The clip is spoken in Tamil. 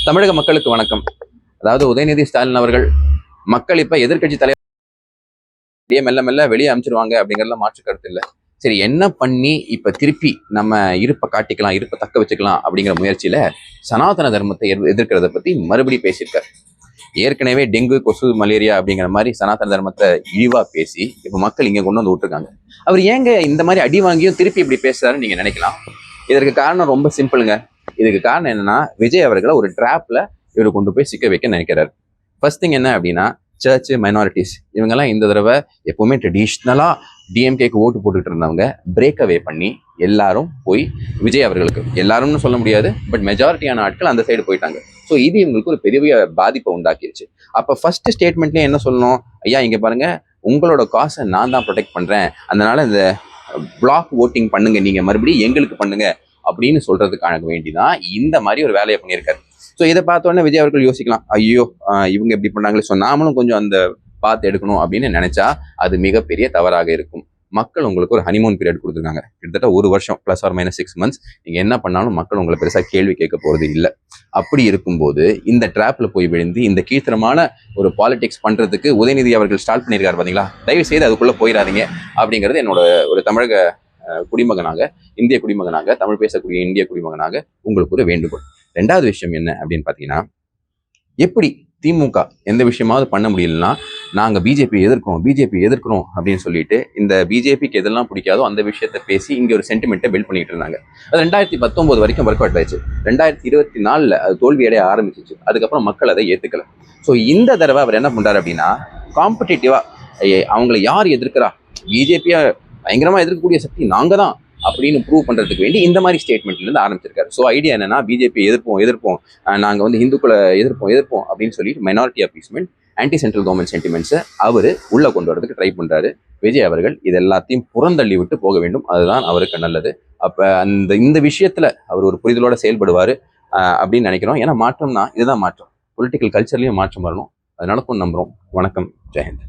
தமிழக மக்களுக்கு வணக்கம். அதாவது உதயநிதி ஸ்டாலின் அவர்கள் மக்கள் இப்ப எதிர்கட்சி தலைவர் மெல்ல மெல்ல வெளியே அமைச்சிருவாங்க அப்படிங்கறதுல மாற்று கருத்து இல்லை. சரி, என்ன பண்ணி இப்ப திருப்பி நம்ம இருப்பை காட்டிக்கலாம், இருப்பை தக்க வச்சுக்கலாம் அப்படிங்கிற முயற்சியில சனாதன தர்மத்தை எதிர்க்கிறத பத்தி மறுபடியும் பேசியிருக்காரு. ஏற்கனவே டெங்கு, கொசு, மலேரியா அப்படிங்கிற மாதிரி சனாதன தர்மத்தை இழிவா பேசி இப்ப மக்கள் இங்க கொண்டு வந்து விட்டுருக்காங்க. அவர் ஏங்க இந்த மாதிரி அடி வாங்கியும் திருப்பி இப்படி பேசுறாருன்னு நீங்க நினைக்கலாம். இதற்கு காரணம் ரொம்ப சிம்பிளுங்க. இதுக்கு காரணம் என்னன்னா, விஜய் அவர்களை ஒரு டிராப்ல இவர் கொண்டு போய் சிக்க வைக்க நினைக்கிறாரு. ஃபர்ஸ்ட் திங் என்ன அப்படின்னா, சர்ச் மைனாரிட்டிஸ் இவங்கெல்லாம் இந்த தடவை எப்பவுமே ட்ரெடிஷ்னலா டிஎம்கேக்கு ஓட்டு போட்டுட்டு இருந்தவங்க பிரேக் அவே பண்ணி எல்லாரும் போய் விஜய் அவர்களுக்கு, எல்லாரும்னு சொல்ல முடியாது, பட் மெஜாரிட்டியான ஆட்கள் அந்த சைடு போயிட்டாங்க. ஸோ இது இவங்களுக்கு ஒரு பெரிய பாதிப்பை உண்டாக்கிருச்சு. அப்போ ஃபர்ஸ்ட் ஸ்டேட்மெண்ட்லேயே என்ன சொல்லணும், ஐயா இங்க பாருங்க, உங்களோட காசை நான் தான் ப்ரொடெக்ட் பண்றேன், அதனால இந்த பிளாக் ஓட்டிங் பண்ணுங்க, நீங்க மறுபடியும் எங்களுக்கு பண்ணுங்க அப்படின்னு சொல்றதுக்காக வேண்டிதான் இந்த மாதிரி ஒரு வேலையை பண்ணியிருக்காரு. ஸோ இதை பார்த்தோன்னே விஜய் அவர்கள் யோசிக்கலாம், ஐயோ இவங்க எப்படி பண்ணாங்களே, ஸோ நாமளும் கொஞ்சம் அந்த பார்த்து எடுக்கணும் அப்படின்னு நினைச்சா அது மிகப்பெரிய தவறாக இருக்கும். மக்கள் உங்களுக்கு ஒரு ஹனிமூன் பீரியட் கொடுத்துருக்காங்க, கிட்டத்தட்ட 1 வருஷம் +or -6 months. நீங்க என்ன பண்ணாலும் மக்கள் உங்களை பெருசா கேள்வி கேட்க போறது இல்லை. அப்படி இருக்கும்போது இந்த டிராப்ல போய் விழுந்து இந்த கீழ்த்தரமான ஒரு பாலிடிக்ஸ் பண்றதுக்கு உதயநிதி அவர்கள் ஸ்டார்ட் பண்ணியிருக்காரு பாத்தீங்களா. தயவு செய்து அதுக்குள்ள போயிடாதீங்க அப்படிங்கிறது என்னோட ஒரு தமிழக குடிமகனாக, இந்திய குடிமகனாக, தமிழ் பேசக்கூடிய இந்திய குடிமகனாக உங்களுக்கு ஒரு வேண்டுகோள். 2வது விஷயம் என்ன அப்படின்னு பாத்தீங்கன்னா, எப்படி திமுக எந்த விஷயமாவது பண்ண முடியலன்னா நாங்க பிஜேபி எதிர்க்கிறோம் அப்படின்னு சொல்லிட்டு இந்த பிஜேபிக்கு எதெல்லாம் பிடிக்காதோ அந்த விஷயத்த பேசி இங்க ஒரு சென்டிமெண்ட்டை பில்ட் பண்ணிட்டு இருந்தாங்க. அது 2019 வரைக்கும் ஒர்க் அவுட் ஆயிடுச்சு. 2024 அது தோல்வி அடைய ஆரம்பிச்சிச்சு. அதுக்கப்புறம் மக்கள் அதை ஏத்துக்கல. ஸோ இந்த தடவை அவர் என்ன பண்றாரு அப்படின்னா, காம்படிட்டிவா அவங்களை யார் எதிர்க்கிறா, பிஜேபியை பயங்கரமா எதிர்க்கக்கூடிய சக்தி நாங்க தான் அப்படின்னு ப்ரூவ் பண்றதுக்கு வேண்டி இந்த மாதிரி ஸ்டேட்மெண்ட்ல இருந்து ஆரம்பிச்சிருக்காரு. ஸோ ஐடியா என்னன்னா, பிஜேபி எதிர்ப்போம், நாங்க வந்து இந்துக்களை எதிர்ப்போம் அப்படின்னு சொல்லிட்டு minority appeasement, anti central government சென்டிமெண்ட்ஸை அவரு உள்ள கொண்டு வரதுக்கு ட்ரை பண்றாரு. விஜய் அவர்கள் இது எல்லாத்தையும் புறந்தள்ளி விட்டு போக வேண்டும், அதுதான் அவருக்கு நல்லது. அப்ப இந்த விஷயத்துல அவர் ஒரு புரிதலோட செயல்படுவாரு அப்படின்னு நினைக்கிறோம். ஏன்னா மாற்றம்னா இதுதான் மாற்றம், பொலிட்டிக்கல் கல்ச்சர்லயும் மாற்றம் வரணும். அது நடக்கும் நம்புறோம். வணக்கம், ஜெயஹிந்த்.